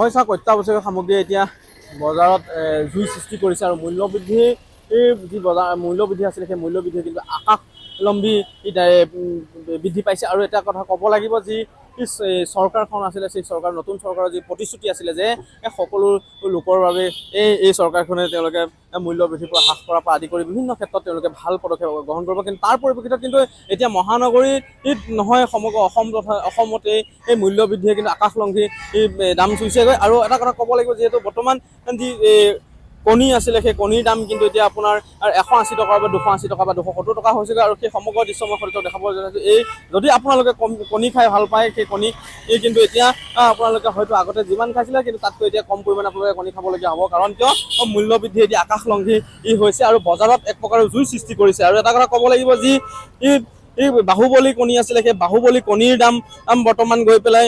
হয় চাওক, অত্যাৱশ্যকীয় সামগ্ৰী এতিয়া বজাৰত জুই সৃষ্টি কৰিছে আৰু মূল্যবৃদ্ধি যি বজাৰ মূল্যবৃদ্ধি আছিলে সেই মূল্যবৃদ্ধি কিন্তু আকাশলম্বী বৃদ্ধি পাইছে। আৰু এটা কথা ক'ব লাগিব, যি চৰকাৰখন আছিলে সেই নতুন চৰকাৰৰ যি প্ৰতিশ্ৰুতি আছিলে যে সকলো লোকৰ বাবে এই চৰকাৰখনে তেওঁলোকে মূল্য বৃদ্ধিৰ পৰা হ্ৰাস কৰাৰ পৰা আদি কৰি বিভিন্ন ক্ষেত্ৰত তেওঁলোকে ভাল পদক্ষেপ গ্ৰহণ কৰিব। কিন্তু তাৰ পৰিপ্ৰেক্ষিতত কিন্তু এতিয়া মহানগৰীত নহয়, সমগ্ৰ অসম তথা অসমতে এই মূল্য বৃদ্ধিয়ে কিন্তু আকাশলংঘী দাম চুইছেগৈ। আৰু এটা কথা ক'ব লাগিব, যিহেতু বৰ্তমান যি কণী আছিলে সেই কণীৰ দাম কিন্তু এতিয়া আপোনাৰ 180 টকাৰ পৰা 280 টকা বা 270 টকা হৈছেগৈ। আৰু সেই সমগ্ৰ দৃশ্য মই সৈতে দেখাব বিচাৰিছোঁ, এই যদি আপোনালোকে কণী খাই ভাল পায়, সেই কণী কিন্তু এতিয়া আপোনালোকে হয়তো আগতে যিমান খাইছিলে কিন্তু তাতকৈ এতিয়া কম পৰিমাণে আপোনালোকে কণী খাবলগীয়া হ'ব। কাৰণ কিয় মূল্য বৃদ্ধি এতিয়া আকাশলংঘী হৈছে আৰু বজাৰত এক প্ৰকাৰৰ জুই সৃষ্টি কৰিছে। আৰু এটা কথা ক'ব লাগিব, যি বাহুবলী কণী আছিলে সেই বাহুবলী কণীৰ দাম বৰ্তমান গৈ পেলাই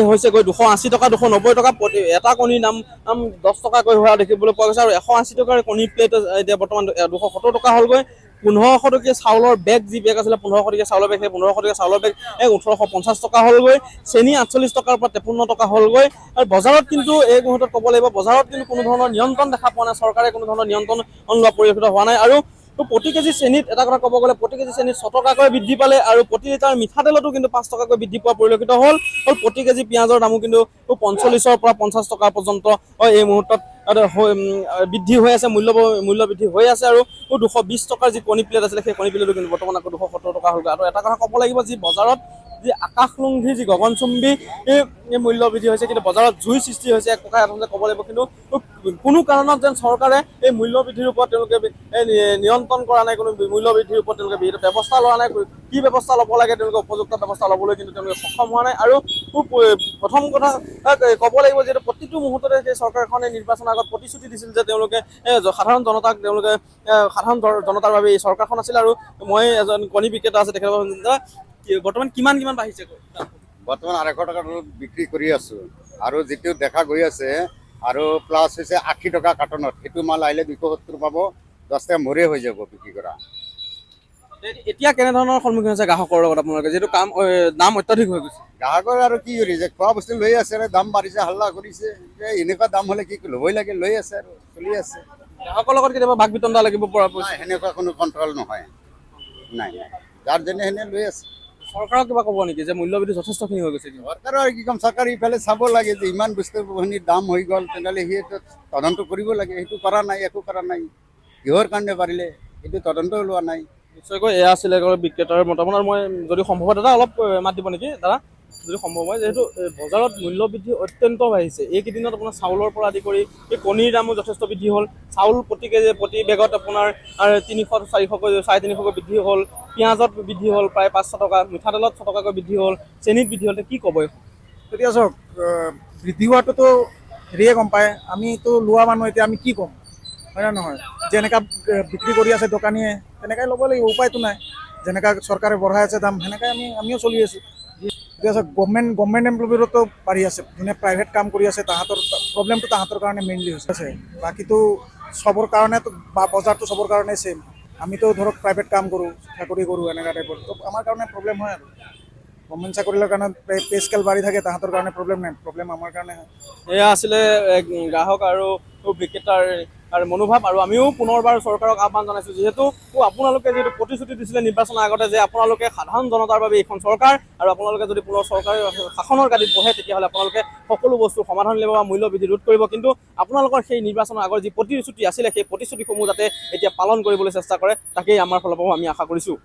হৈছেগৈ 280 টকা 290 টকা প্ৰতি এটা কণীৰ দাম 10 টকাকৈ হোৱা দেখিবলৈ পোৱা গৈছে। আৰু 180 টকাৰ কণীৰ প্লেট এতিয়া বৰ্তমান 270 টকা হ'লগৈ। 1500 টকীয়া চাউলৰ বেগ, যি বেগ আছিলে 1500 টকীয়া চাউলৰ বেগ, সেই 1500 টকীয়া চাউলৰ বেগ 1850 টকা হ'লগৈ। চেনি 48 টকাৰ পৰা 53 টকা হ'লগৈ। আৰু বজাৰত কিন্তু এই মুহূৰ্তত ক'ব লাগিব, বজাৰত কিন্তু কোনো ধৰণৰ নিয়ন্ত্ৰণ দেখা পোৱা নাই, চৰকাৰে কোনো ধৰণৰ নিয়ন্ত্ৰণ লোৱা পৰিলক্ষিত হোৱা নাই। আৰু প্ৰতি কেজি চেনিত এটা কথা ক'ব গ'লে, প্ৰতি কেজি চেনিত 6 টকাকৈ বৃদ্ধি পালে। আৰু প্ৰতি লিটাৰ মিঠাতেলতো কিন্তু 5 টকাকৈ বৃদ্ধি পোৱা পৰিলক্ষিত হ'ল। আৰু প্ৰতি কেজি পিঁয়াজৰ দামো কিন্তু 45ৰ পৰা 50 টকা পৰ্যন্ত এই মুহূৰ্তত বৃদ্ধি হৈ আছে, মূল্য বৃদ্ধি হৈ আছে। আৰু 220 টকাৰ যি কণী প্লেট আছিলে সেই কণী প্লেটো কিন্তু বৰ্তমান আকৌ 270 টকা হ'লগৈ। আৰু এটা কথা ক'ব লাগিব, যি বজাৰত যি আকাশলংঘী যি গগনচুম্বী মূল্য বৃদ্ধি হৈছে, কিন্তু বজাৰত জুই সৃষ্টি হৈছে এক প্ৰকাৰে আচলতে ক'ব লাগিব। কিন্তু কোনো কাৰণত যেন চৰকাৰে এই মূল্য বৃদ্ধিৰ ওপৰত তেওঁলোকে নিয়ন্ত্ৰণ কৰা নাই, কোনো মূল্য বৃদ্ধিৰ ওপৰত তেওঁলোকে ব্যৱস্থা লোৱা নাই। কি ব্যৱস্থা ল'ব লাগে তেওঁলোকে উপযুক্ত ব্যৱস্থা ল'বলৈ কিন্তু তেওঁলোকে সক্ষম হোৱা নাই। আৰু প্ৰথম কথা ক'ব লাগিব, যিহেতু প্ৰতিটো মুহূৰ্ততে সেই চৰকাৰখনে নিৰ্বাচনৰ আগত প্ৰতিশ্ৰুতি দিছিল যে তেওঁলোকে সাধাৰণ জনতাৰ বাবে এই চৰকাৰখন আছিল। আৰু মই এজন কণী বিক্ৰেতা আছে, তেখেতৰ বৰ্তমান কিমান বাঢ়িছে? বৰ্তমান 250 টকা বিক্ৰী কৰি আছো। আৰু যিটো দেখা গৈ আছে আৰু প্লাছ হৈছে 80 টকা কাৰ্টনত, সেইটো মাল আহিলে 270 পাব, 10 টকা মৰে হৈ যাব বিক্ৰী কৰা। এতিয়া কেনেধৰণৰ সন্মুখীন হৈছে গ্ৰাহকৰ লগত আপোনালোকে, যিহেতু দাম অত্যাধিক হৈ গৈছে? গ্ৰাহকৰ আৰু কি কৰিছে, খোৱা বস্তু লৈ আছে আৰু দাম বাঢ়িছে, হাল্লা কৰিছে। এনেকুৱা দাম হ'লে কি ল'বই লাগে, লৈ আছে আৰু চলি আছে। গ্ৰাহকৰ লগত কেতিয়াবা ভাগ বিতণ্ডা লাগিব পৰা সেনেকুৱা কোনো কণ্ট্ৰল নহয়, নাই। যাৰ যেনে সেনে লৈ আছে। চৰকাৰক কিবা ক'ব নেকি যে মূল্য বৃদ্ধি যথেষ্টখিনি হৈ গৈছে? চৰকাৰৰ আৰু কি ক'ম, চৰকাৰ ইফালে চাব লাগে যে ইমান বস্তুখিনিৰ দাম হৈ গ'ল, তেনেহ'লে সেইটো তদন্ত কৰিব লাগে। সেইটো কৰা নাই, একো কৰা নাই। কিহৰ কাৰণে পাৰিলে সেইটো তদন্ত লোৱা নাই। নিশ্চয়কৈ এয়া আছিলে বিক্ৰেতাৰ মতামত। আৰু মই যদি সম্ভৱ হয় দাদা অলপ মাত দিব নেকি দাদা, যদি সম্ভৱ হয়, যিহেতু বজাৰত মূল্য বৃদ্ধি অত্যন্ত বাঢ়িছে। এইকেইদিনত আপোনাৰ চাউলৰ পৰা আদি কৰি এই কণীৰ দামো যথেষ্ট বৃদ্ধি হ'ল। চাউল প্ৰতি বেগত আপোনাৰ 300 400কৈ 350কৈ বৃদ্ধি হ'ল। পিঁয়াজত বৃদ্ধি হ'ল প্ৰায় 500 টকা, মিঠাতেলত 6 টকাকৈ বৃদ্ধি হ'ল, চেনিত বৃদ্ধি হ'ল। কি ক'ব? এতিয়া চাওক, বৃদ্ধি হোৱাটোতো হেৰিয়ে গম পায়, আমিতো লোৱা মানুহ, এতিয়া আমি কি ক'ম, হয় নে নহয়? যেনেকুৱা বিক্ৰী কৰি আছে দোকানীয়ে তেনেকৈ ল'ব লাগিব, উপায়তো নাই। যেনেকুৱা চৰকাৰে বঢ়াই আছে দাম, সেনেকৈ আমিও চলি আছোঁ। এতিয়া চাওক, গভৰ্ণমেণ্ট এমপ্লয়ীবোৰতো বাঢ়ি আছে, যোনে প্ৰাইভেট কাম কৰি আছে তাহাঁতৰ প্ৰব্লেমটো তাহাঁতৰ কাৰণে মেইনলি হৈছে। বাকীটো চবৰ কাৰণেতো বা বজাৰটো চবৰ কাৰণে ছেইম। আমিতো ধৰক প্ৰাইভেট কাম কৰোঁ, চাকৰি কৰোঁ, এনেকুৱা টাইপৰ, তো আমাৰ কাৰণে প্ৰব্লেম হয়। আৰু গভৰ্ণমেণ্ট চাকৰিৰ কাৰণে পে স্কেল বাঢ়ি থাকে, তাহাঁতৰ কাৰণে প্ৰব্লেম নাই, প্ৰব্লেম আমাৰ কাৰণে হয়। এয়া আছিলে গ্ৰাহক আৰু বিক্ৰেতাৰ মনোভাৱ। আৰু আমিও পুনৰবাৰ চৰকাৰক আহ্বান জনাইছোঁ, যিহেতু আপোনালোকে যিহেতু প্ৰতিশ্ৰুতি দিছিলে নিৰ্বাচনৰ আগতে যে আপোনালোকে সাধাৰণ জনতাৰ বাবে এইখন চৰকাৰ, আৰু আপোনালোকে যদি পুনৰ চৰকাৰী শাসনৰ গাদীত বহে তেতিয়াহ'লে আপোনালোকে সকলো বস্তু সমাধান উলিয়াব বা মূল্য বৃদ্ধি ৰোধ কৰিব। কিন্তু আপোনালোকৰ সেই নিৰ্বাচনৰ আগৰ যি প্ৰতিশ্ৰুতি আছিলে সেই প্ৰতিশ্ৰুতিসমূহ যাতে এতিয়া পালন কৰিবলৈ চেষ্টা কৰে, তাকেই আমাৰ ফালৰ পৰাও আমি আশা কৰিছোঁ।